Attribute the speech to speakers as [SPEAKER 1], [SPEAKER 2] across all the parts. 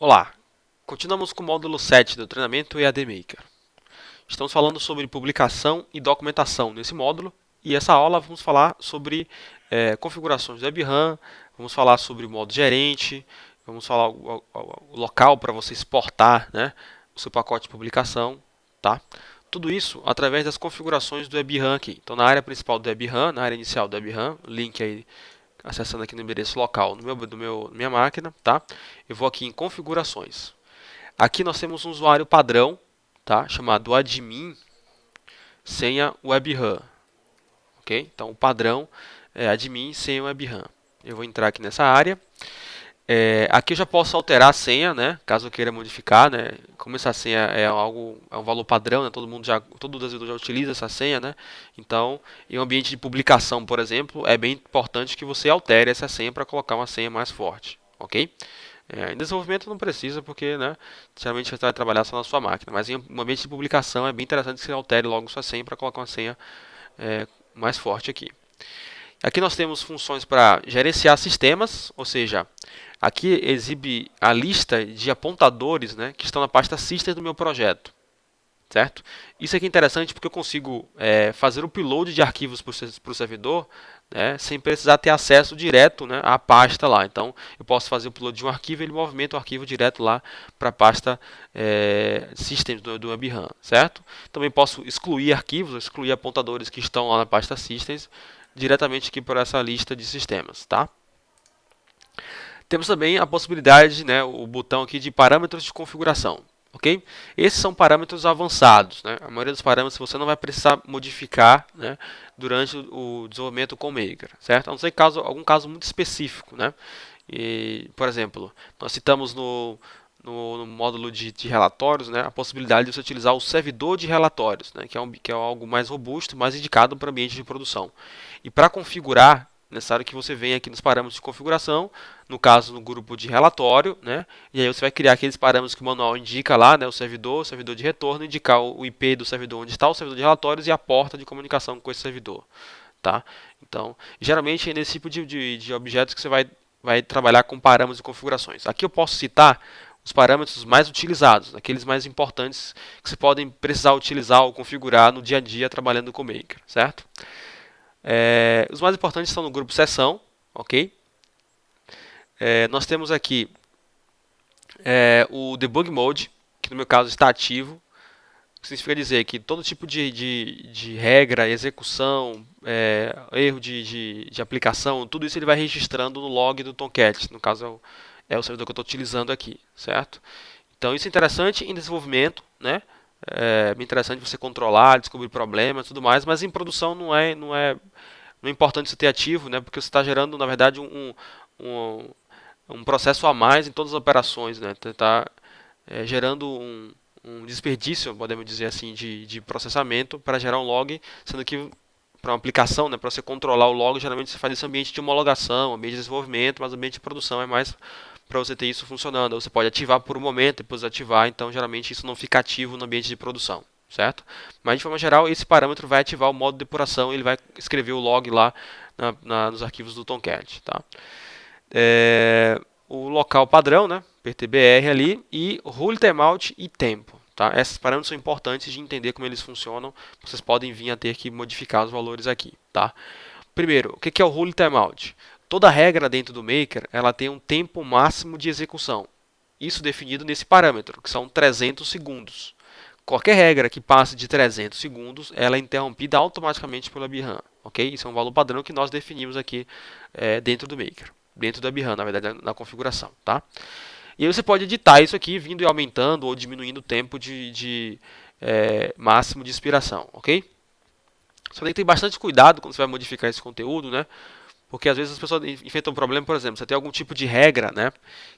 [SPEAKER 1] Olá, continuamos com o módulo 7 do treinamento EAD Maker. Estamos falando sobre publicação e documentação nesse módulo e essa aula vamos falar sobre configurações do WebRAM, vamos falar sobre o modo gerente, vamos falar o local para você exportar, né, o seu pacote de publicação, tá? Tudo isso através das configurações do WebRAM aqui. Então na área principal do WebRAM, na área inicial do WebRAM, link aí acessando aqui no endereço local na minha máquina, tá? Eu vou aqui em configurações. Aqui nós temos um usuário padrão, tá? Chamado admin senha WebRAM, ok? Então o padrão é admin senha WebRAM. Eu vou entrar aqui nessa área. Aqui eu já posso alterar a senha, né? Caso eu queira modificar, né? Como essa senha é um valor padrão, né? Todo desenvolvedor já utiliza essa senha, né? Então, em um ambiente de publicação, por exemplo, é bem importante que você altere essa senha para colocar uma senha mais forte, ok? Em desenvolvimento não precisa, porque, né, geralmente você vai trabalhar só na sua máquina, mas em um ambiente de publicação é bem interessante que você altere logo sua senha para colocar uma senha mais forte aqui. Aqui nós temos funções para gerenciar sistemas, ou seja, aqui exibe a lista de apontadores, né, que estão na pasta System do meu projeto. Certo? Isso aqui é interessante porque eu consigo fazer o upload de arquivos para o servidor, né, sem precisar ter acesso direto, né, à pasta lá. Então eu posso fazer o upload de um arquivo e ele movimenta o arquivo direto lá para a pasta Systems do WebRAM, certo? Também posso excluir arquivos, excluir apontadores que estão lá na pasta Systems diretamente aqui por essa lista de sistemas, tá? Temos também a possibilidade, né, o botão aqui de parâmetros de configuração. Ok? Esses são parâmetros avançados. Né? A maioria dos parâmetros você não vai precisar modificar, né, durante o desenvolvimento com o Maker. Certo? A não ser algum caso muito específico. Né? Por exemplo, nós citamos no módulo de relatórios, né, a possibilidade de você utilizar o servidor de relatórios, né, que é algo mais robusto, mais indicado para ambiente de produção. E para configurar, é necessário que você venha aqui nos parâmetros de configuração, no caso no grupo de relatório, né, e aí você vai criar aqueles parâmetros que o manual indica lá, né, o servidor de retorno, indicar o IP do servidor onde está o servidor de relatórios e a porta de comunicação com esse servidor. Tá? Então, geralmente é nesse tipo de objetos que você vai trabalhar com parâmetros e configurações. Aqui eu posso citar os parâmetros mais utilizados, aqueles mais importantes que você podem precisar utilizar ou configurar no dia a dia trabalhando com o Maker, certo? Os mais importantes estão no grupo sessão, ok? Nós temos aqui o debug mode, que no meu caso está ativo, que significa dizer que todo tipo de regra, execução, erro de aplicação, tudo isso ele vai registrando no log do Tomcat, no caso é o servidor que eu estou utilizando aqui, certo? Então isso é interessante em desenvolvimento, né? É bem interessante você controlar, descobrir problemas, tudo mais, mas em produção não é importante isso ter ativo, né? Porque você está gerando, na verdade, um, um processo a mais em todas as operações, né? Está gerando um desperdício, podemos dizer assim, de processamento para gerar um log, sendo que para uma aplicação, né, para você controlar o log, geralmente você faz esse ambiente de homologação, ambiente de desenvolvimento, mas o ambiente de produção é mais para você ter isso funcionando. Você pode ativar por um momento, depois ativar, então geralmente isso não fica ativo no ambiente de produção, certo? Mas de forma geral, esse parâmetro vai ativar o modo de depuração, ele vai escrever o log lá nos arquivos do Tomcat, tá? O local padrão, né, PTBR ali, e rule timeout e tempo. Tá? Esses parâmetros são importantes de entender como eles funcionam. Vocês podem vir a ter que modificar os valores aqui. Tá? Primeiro, o que é o rule timeout? Toda regra dentro do Maker ela tem um tempo máximo de execução. Isso definido nesse parâmetro, que são 300 segundos. Qualquer regra que passe de 300 segundos, ela é interrompida automaticamente pela BRAM. Ok? Isso é um valor padrão que nós definimos aqui dentro do Maker. Dentro da BRAM, na verdade, na configuração. Tá? E aí você pode editar isso aqui, vindo e aumentando ou diminuindo o tempo de máximo de expiração, ok? Só tem que ter bastante cuidado quando você vai modificar esse conteúdo, né? Porque às vezes as pessoas enfrentam um problema, por exemplo, você tem algum tipo de regra, né,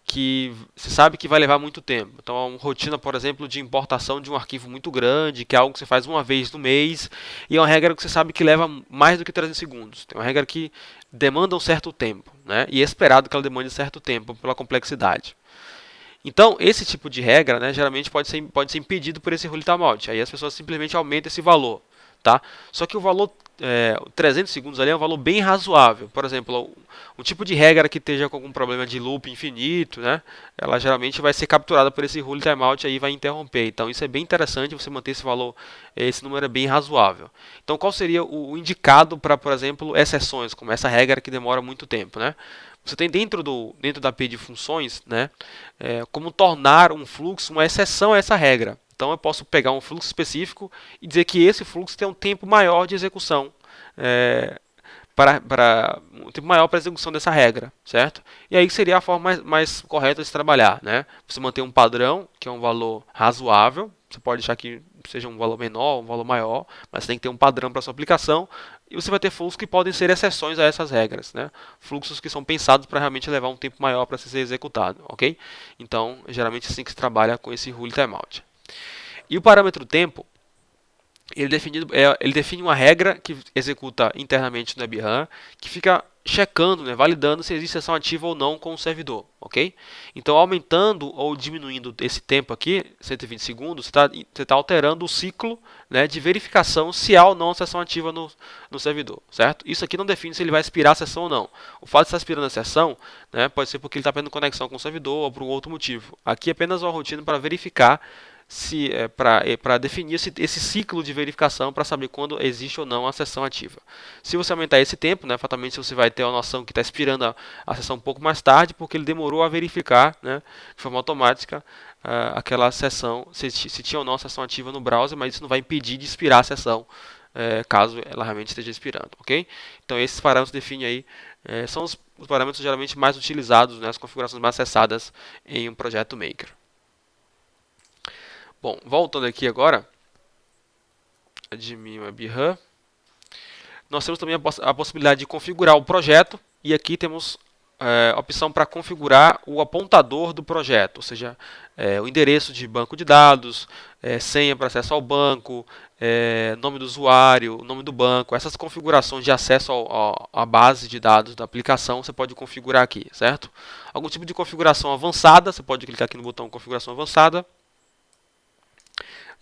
[SPEAKER 1] que você sabe que vai levar muito tempo. Então, uma rotina, por exemplo, de importação de um arquivo muito grande, que é algo que você faz uma vez no mês, e é uma regra que você sabe que leva mais do que 300 segundos. Tem uma regra que demanda um certo tempo, né, e é esperado que ela demande um certo tempo pela complexidade. Então, esse tipo de regra, né, geralmente pode ser impedido por esse rule timeout. Aí as pessoas simplesmente aumentam esse valor. tá? Só que o valor 300 segundos ali é um valor bem razoável. Por exemplo, um tipo de regra que esteja com algum problema de loop infinito, né? Ela geralmente vai ser capturada por esse rule timeout aí e vai interromper. Então isso é bem interessante você manter esse valor, esse número é bem razoável. Então qual seria o indicado para, por exemplo, exceções, como essa regra que demora muito tempo, né? Você tem dentro da API de funções, né, como tornar um fluxo uma exceção a essa regra. Então eu posso pegar um fluxo específico e dizer que esse fluxo tem um tempo maior de execução, é, para um tempo maior para a execução dessa regra, certo? E aí seria a forma mais correta de se trabalhar, né? Você manter um padrão, que é um valor razoável, você pode deixar que seja um valor menor, um valor maior, mas tem que ter um padrão para sua aplicação, e você vai ter fluxos que podem ser exceções a essas regras, né? Fluxos que são pensados para realmente levar um tempo maior para ser executado, ok? Então, geralmente assim que se trabalha com esse rule timeout. E o parâmetro tempo, ele define uma regra que executa internamente no WebRAM, que fica checando, né, validando se existe sessão ativa ou não com o servidor, ok? Então, aumentando ou diminuindo esse tempo aqui, 120 segundos, você tá alterando o ciclo, né, de verificação se há ou não sessão ativa no servidor, certo? Isso aqui não define se ele vai expirar a sessão ou não. O fato de estar expirando a sessão, né, pode ser porque ele está perdendo conexão com o servidor ou por um outro motivo. Aqui é apenas uma rotina para verificar se para definir esse ciclo de verificação para saber quando existe ou não a sessão ativa. Se você aumentar esse tempo, né, fatalmente você vai ter a noção que está expirando a sessão um pouco mais tarde, porque ele demorou a verificar, né, de forma automática aquela sessão, se tinha ou não a sessão ativa no browser, mas isso não vai impedir de expirar a sessão, caso ela realmente esteja expirando, ok? Então esses parâmetros definem aí, são os parâmetros geralmente mais utilizados, né, as configurações mais acessadas em um projeto Maker. Bom, voltando aqui agora, admin WebRAM, nós temos também a possibilidade de configurar o projeto, e aqui temos a opção para configurar o apontador do projeto, ou seja, o endereço de banco de dados, senha para acesso ao banco, nome do usuário, nome do banco, essas configurações de acesso à base de dados da aplicação você pode configurar aqui, certo? Algum tipo de configuração avançada, você pode clicar aqui no botão configuração avançada.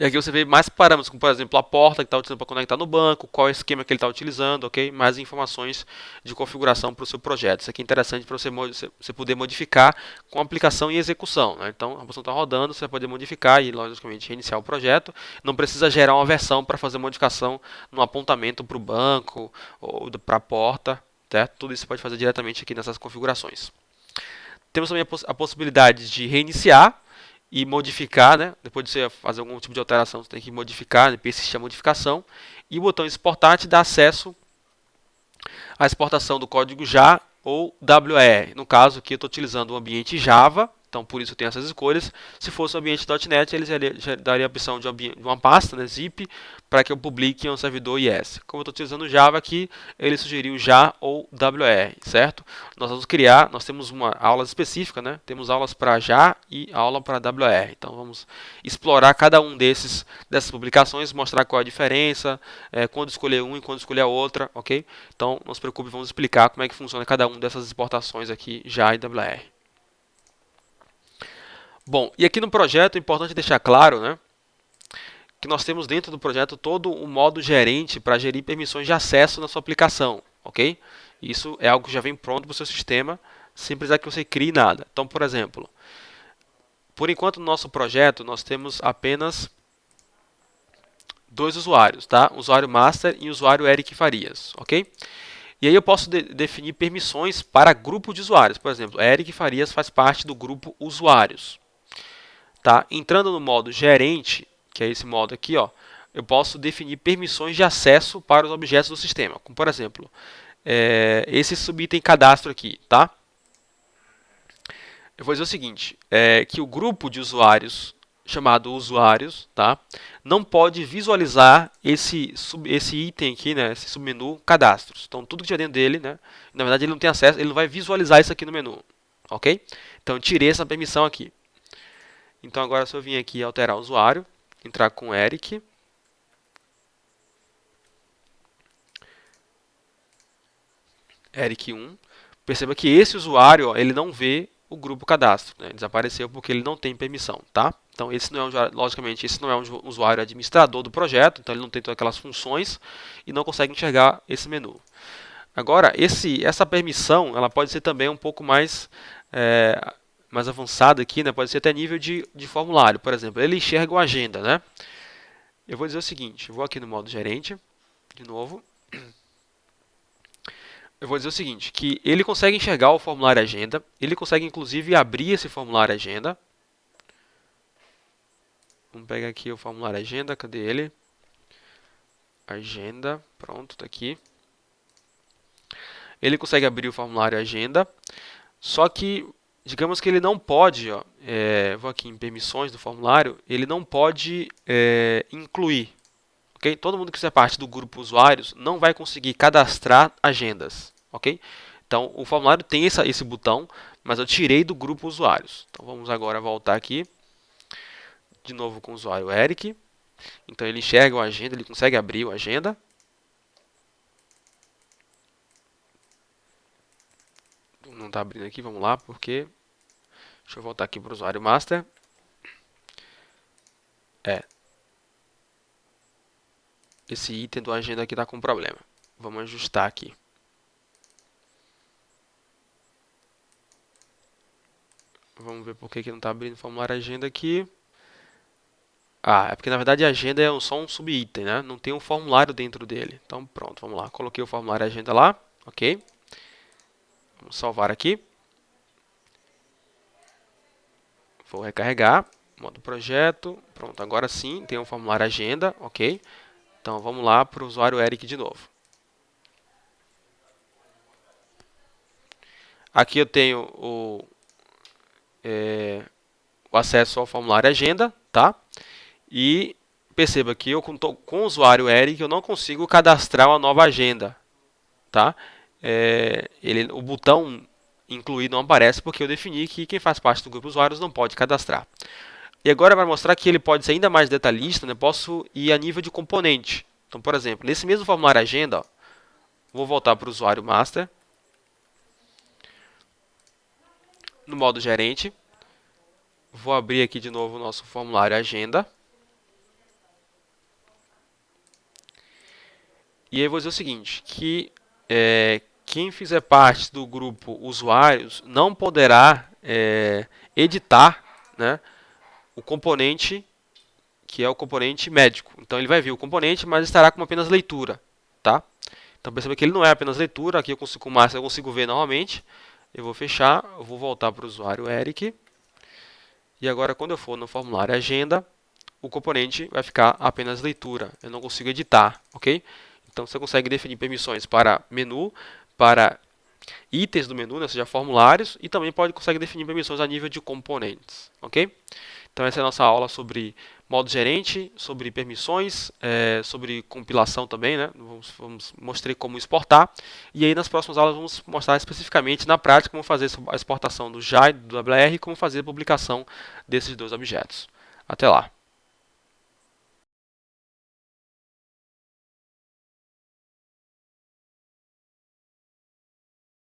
[SPEAKER 1] E aqui você vê mais parâmetros, como por exemplo a porta que está utilizando para conectar no banco, qual é o esquema que ele está utilizando, ok? Mais informações de configuração para o seu projeto. Isso aqui é interessante para você poder modificar com aplicação e execução, né? Então a aplicação está rodando, você vai poder modificar e logicamente reiniciar o projeto. Não precisa gerar uma versão para fazer modificação no apontamento para o banco ou para a porta, certo? Tudo isso você pode fazer diretamente aqui nessas configurações. Temos também a possibilidade de reiniciar e modificar, né? Depois de você fazer algum tipo de alteração, você tem que modificar, persistir a modificação. E o botão exportar te dá acesso à exportação do código JA ou WR. No caso aqui eu estou utilizando o ambiente Java, então por isso eu tenho essas escolhas. Se fosse o ambiente .NET, ele já daria a opção de uma pasta, né, zip, para que eu publique em um servidor IS. Como eu estou utilizando o Java aqui, ele sugeriu JA ou WR, certo? Nós temos uma aula específica, né? Temos aulas para JA e aula para WR. Então vamos explorar cada um dessas publicações, mostrar qual é a diferença, quando escolher um e quando escolher a outra, ok? Então não se preocupe, vamos explicar como é que funciona cada uma dessas exportações aqui, JA e WR. Bom, e aqui no projeto é importante deixar claro, né, que nós temos dentro do projeto todo um modo gerente para gerir permissões de acesso na sua aplicação, ok? Isso é algo que já vem pronto para o seu sistema, sem precisar que você crie nada. Então, por exemplo, por enquanto no nosso projeto nós temos apenas dois usuários, tá? Usuário master e usuário Eric Farias, ok? E aí eu posso definir permissões para grupo de usuários. Por exemplo, Eric Farias faz parte do grupo usuários. Tá? Entrando no modo gerente, que é esse modo aqui, ó, eu posso definir permissões de acesso para os objetos do sistema. Como, por exemplo, esse subitem cadastro aqui. Tá? Eu vou dizer o seguinte, que o grupo de usuários, chamado usuários, tá, não pode visualizar esse item aqui, né, esse submenu cadastros. Então, tudo que tiver dentro dele, né, na verdade ele não tem acesso, ele não vai visualizar isso aqui no menu. Ok? Então, eu tirei essa permissão aqui. Então agora se eu vir aqui alterar o usuário, entrar com Eric, Eric1, perceba que esse usuário, ó, ele não vê o grupo cadastro, né? Desapareceu porque ele não tem permissão, tá? Então esse não é logicamente esse não é um usuário administrador do projeto, então ele não tem todas aquelas funções e não consegue enxergar esse menu. Agora essa permissão ela pode ser também um pouco mais avançada aqui, né? Pode ser até nível de formulário, por exemplo. Ele enxerga uma agenda, né? Eu vou dizer o seguinte, eu vou aqui no modo gerente, de novo. Eu vou dizer o seguinte, que ele consegue enxergar o formulário agenda, ele consegue inclusive abrir esse formulário agenda. Vamos pegar aqui o formulário agenda, cadê ele? Agenda, pronto, tá aqui. Ele consegue abrir o formulário agenda, só que, digamos que ele não pode, ó, vou aqui em permissões do formulário, ele não pode incluir. Okay? Todo mundo que fizer parte do grupo usuários não vai conseguir cadastrar agendas. Okay? Então, o formulário tem esse botão, mas eu tirei do grupo usuários. Então, vamos agora voltar aqui, de novo com o usuário Eric. Então, ele enxerga a agenda, ele consegue abrir a agenda. Não está abrindo aqui, vamos lá, porque... Deixa eu voltar aqui para o usuário master. Esse item do agenda aqui está com problema. Vamos ajustar aqui. Vamos ver por que não está abrindo o formulário agenda aqui. É porque na verdade a agenda é só um subitem, né? Não tem um formulário dentro dele. Então pronto, vamos lá. Coloquei o formulário agenda lá, ok? Vamos salvar aqui. Vou recarregar, modo projeto. Pronto, agora sim tem um formulário agenda, ok? Então vamos lá para o usuário Eric de novo. Aqui eu tenho o acesso ao formulário agenda, tá? E perceba que eu com o usuário Eric eu não consigo cadastrar uma nova agenda, tá? O botão incluir não aparece porque eu defini que quem faz parte do grupo de usuários não pode cadastrar. E agora para mostrar que ele pode ser ainda mais detalhista, né, posso ir a nível de componente. Então, por exemplo, nesse mesmo formulário agenda, ó, vou voltar para o usuário master, no modo gerente, vou abrir aqui de novo o nosso formulário agenda. E aí eu vou dizer o seguinte, que quem fizer parte do grupo usuários não poderá editar, né, o componente que é o componente médico. Então ele vai ver o componente, mas estará com apenas leitura, tá? Então perceba que ele não é apenas leitura, aqui eu consigo, com o master eu consigo ver novamente. Eu vou fechar, eu vou voltar para o usuário Eric. E agora quando eu for no formulário agenda, o componente vai ficar apenas leitura, eu não consigo editar, ok? Então você consegue definir permissões para menu, para itens do menu, né, ou seja, formulários, e também consegue definir permissões a nível de componentes, ok? Então essa é a nossa aula sobre modo gerente, sobre permissões, sobre compilação também, né? Mostrei como exportar, e aí nas próximas aulas vamos mostrar especificamente na prática como fazer a exportação do JAI, do WR e como fazer a publicação desses dois objetos. Até lá!